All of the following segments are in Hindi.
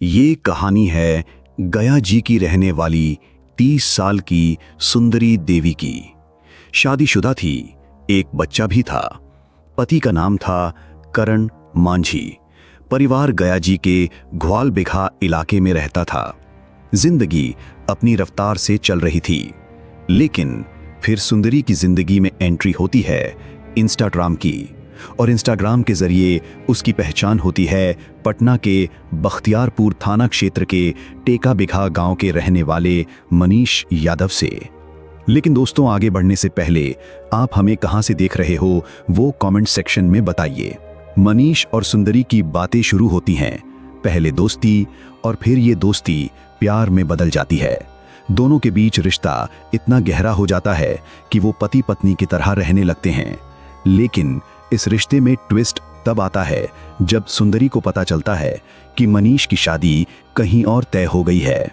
ये कहानी है गया जी की रहने वाली 30 साल की सुंदरी देवी की। शादीशुदा थी, एक बच्चा भी था। पति का नाम था करण मांझी। परिवार गया जी के ग्वाल बिघा इलाके में रहता था। जिंदगी अपनी रफ्तार से चल रही थी, लेकिन फिर सुंदरी की जिंदगी में एंट्री होती है इंस्टाग्राम की, और इंस्टाग्राम के जरिए उसकी पहचान होती है पटना के बख्तियारपुर थाना क्षेत्र के टेका बिघा गांव के रहने वाले मनीष यादव से। लेकिन दोस्तों, आगे बढ़ने से पहले आप हमें कहां से देख रहे हो वो कमेंट सेक्शन में बताइए। मनीष और सुंदरी की बातें शुरू होती हैं, पहले दोस्ती और फिर ये दोस्ती प्यार में बदल जाती है। दोनों के बीच रिश्ता इतना गहरा हो जाता है कि वो पति पत्नी की तरह रहने लगते हैं। लेकिन इस रिश्ते में ट्विस्ट तब आता है जब सुंदरी को पता चलता है कि मनीष की शादी कहीं और तय हो गई है।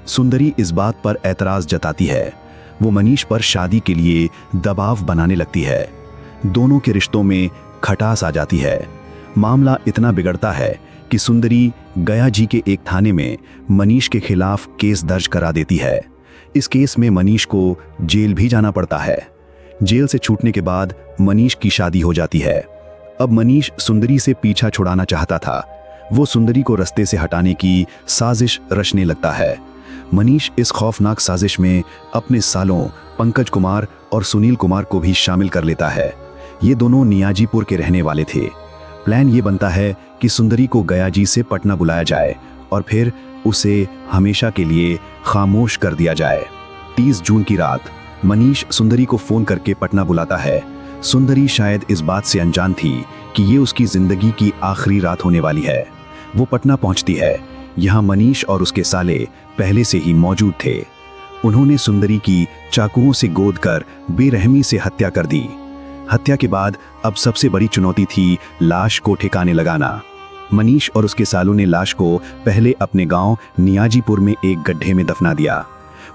सुंदरी इस बात पर एतराज जताती है। वो मनीष पर शादी के लिए दबाव बनाने लगती है। दोनों के रिश्तों में खटास आ जाती है। मामला इतना बिगड़ता है कि सुंदरी गया जी के एक थाने में मनीष के खिलाफ केस दर्ज करा देती है। इस केस में मनीष को जेल भी जाना पड़ता है। जेल से छूटने के बाद मनीष की शादी हो जाती है। अब मनीष सुंदरी से पीछा छुड़ाना चाहता था। वो सुंदरी को रास्ते से हटाने की साजिश रचने लगता है। मनीष इस खौफनाक साजिश में अपने सालों पंकज कुमार और सुनील कुमार को भी शामिल कर लेता है। ये दोनों नियाजीपुर के रहने वाले थे। प्लान ये बनता है कि सुंदरी को गया जी से पटना बुलाया जाए और फिर उसे हमेशा के लिए खामोश कर दिया जाए। 30 जून की रात मनीष सुंदरी को फोन करके पटना बुलाता है। सुंदरी शायद इस बात से अनजान थी कि ये उसकी जिंदगी की आखिरी रात होने वाली है। वो पटना पहुंचती है। यहाँ मनीष और उसके साले पहले से ही मौजूद थे। उन्होंने सुंदरी की चाकुओं से गोद कर बेरहमी से हत्या कर दी। हत्या के बाद अब सबसे बड़ी चुनौती थी लाश को ठिकाने लगाना। मनीष और उसके सालों ने लाश को पहले अपने गांव नियाजीपुर में एक गड्ढे में दफना दिया।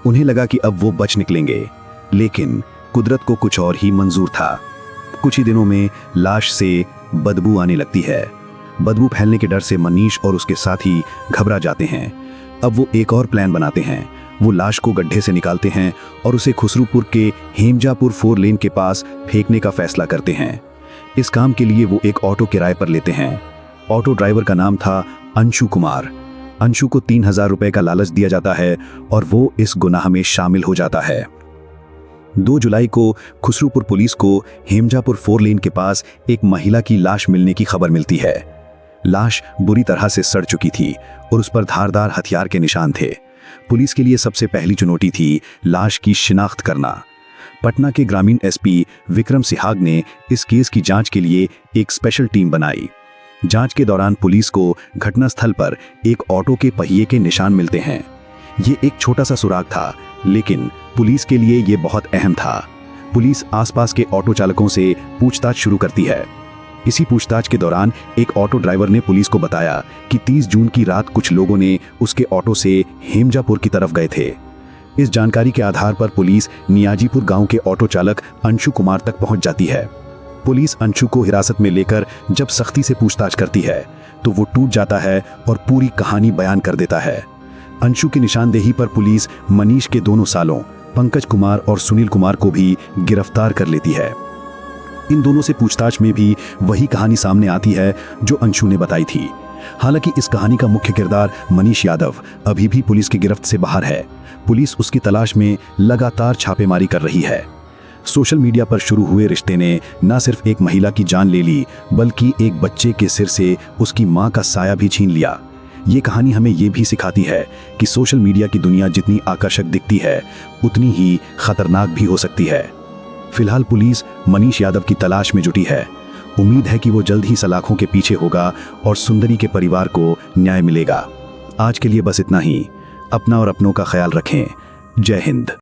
उन्हें लगा कि अब वो बच निकलेंगे, लेकिन कुदरत को कुछ और ही मंजूर था। कुछ ही दिनों में लाश से बदबू आने लगती है। बदबू फैलने के डर से मनीष और उसके साथी घबरा जाते हैं। अब वो एक और प्लान बनाते हैं। वो लाश को गड्ढे से निकालते हैं और उसे खुसरूपुर के हेमजापुर 4 लेन के पास फेंकने का फैसला करते हैं। इस काम के लिए वो एक ऑटो किराए पर लेते हैं। ऑटो ड्राइवर का नाम था अंशु कुमार। अंशु को 3000 रुपए का लालच दिया जाता है और वो इस गुनाह में शामिल हो जाता है। 2 जुलाई को खुसरूपुर पुलिस को हेमजापुर 4 लेन के पास एक महिला की लाश मिलने की खबर मिलती है। लाश बुरी तरह से सड़ चुकी थी और उस पर धारदार हथियार के निशान थे। पुलिस के लिए सबसे पहली चुनौती थी लाश की शिनाख्त करना। पटना के ग्रामीण एसपी विक्रम सिहाग ने इस केस की जांच के लिए एक स्पेशल टीम बनाई। जांच के दौरान पुलिस को घटनास्थल पर एक ऑटो के पहिए के निशान मिलते हैं। ये एक छोटा सा सुराग था, लेकिन पुलिस के लिए ये बहुत अहम था। पुलिस आसपास के ऑटो चालकों से पूछताछ शुरू करती है। इसी पूछताछ के दौरान एक ऑटो ड्राइवर ने पुलिस को बताया कि 30 जून की रात कुछ लोगों ने उसके ऑटो से हेमजापुर की तरफ गए थे। इस जानकारी के आधार पर पुलिस नियाजीपुर गांव के ऑटो चालक अंशु कुमार तक पहुंच जाती है। पुलिस अंशु को हिरासत में लेकर जब सख्ती से पूछताछ करती है तो वो टूट जाता है और पूरी कहानी बयान कर देता है। अंशु की निशानदेही पर पुलिस मनीष के दोनों सालों पंकज कुमार और सुनील कुमार को भी गिरफ्तार कर लेती है। इन दोनों से पूछताछ में भी वही कहानी सामने आती है जो अंशु ने बताई थी। हालांकि इस कहानी का मुख्य किरदार मनीष यादव अभी भी पुलिस की गिरफ्त से बाहर है। पुलिस उसकी तलाश में लगातार छापेमारी कर रही है। सोशल मीडिया पर शुरू हुए रिश्ते ने न सिर्फ एक महिला की जान ले ली, बल्कि एक बच्चे के सिर से उसकी मां का साया भी छीन लिया। ये कहानी हमें ये भी सिखाती है कि सोशल मीडिया की दुनिया जितनी आकर्षक दिखती है, उतनी ही खतरनाक भी हो सकती है। फिलहाल पुलिस मनीष यादव की तलाश में जुटी है। उम्मीद है कि वो जल्द ही सलाखों के पीछे होगा और सुंदरी के परिवार को न्याय मिलेगा। आज के लिए बस इतना ही। अपना और अपनों का ख्याल रखें। जय हिंद।